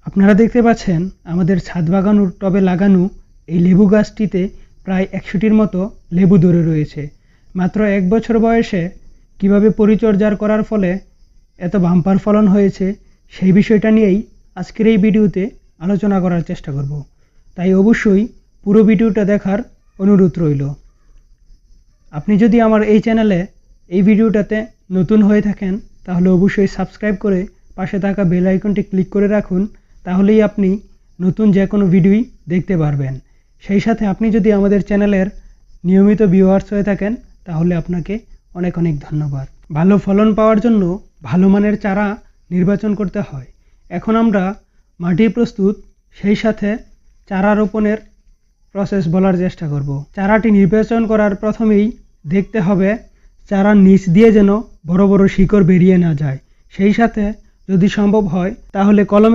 আপনারা দেখতে পাচ্ছেন আমাদের ছাদ বাগানোর টবে লাগানো এই লেবু গাছটিতে প্রায় 100টির মতো লেবু ধরে রয়েছে। মাত্র 1 বছর বয়সে কিভাবে পরিচর্যা করার ফলে এত বাম্পার ফলন হয়েছে সেই বিষয়টা নিয়েই আজকের এই ভিডিওতে আলোচনা করার চেষ্টা করব। তাই অবশ্যই পুরো ভিডিওটা দেখার অনুরোধ রইল। আপনি যদি আমার এই চ্যানেলে এই ভিডিওটাতে নতুন হয়ে থাকেন তাহলে অবশ্যই সাবস্ক্রাইব করে পাশে থাকা বেল আইকনটি ক্লিক করে রাখুন, তাহলেই আপনি নতুন যে কোনো ভিডিওই দেখতে পারবেন। সেই সাথে আপনি যদি আমাদের চ্যানেলের নিয়মিত ভিউয়ার্স হয়ে থাকেন তাহলে আপনাকে অনেক অনেক ধন্যবাদ। ভালো ফলন পাওয়ার জন্য ভালো মানের চারা নির্বাচন করতে হয়। এখন আমরা মাটি প্রস্তুত সেই সাথে চারা রোপণের প্রসেস বলার চেষ্টা করব। চারাটি নির্বাচন করার প্রথমেই দেখতে হবে চারার নিচ দিয়ে যেন বড় বড় শিকড় বেরিয়ে না যায়। সেই সাথে যদি সম্ভব হয় তাহলে কলমের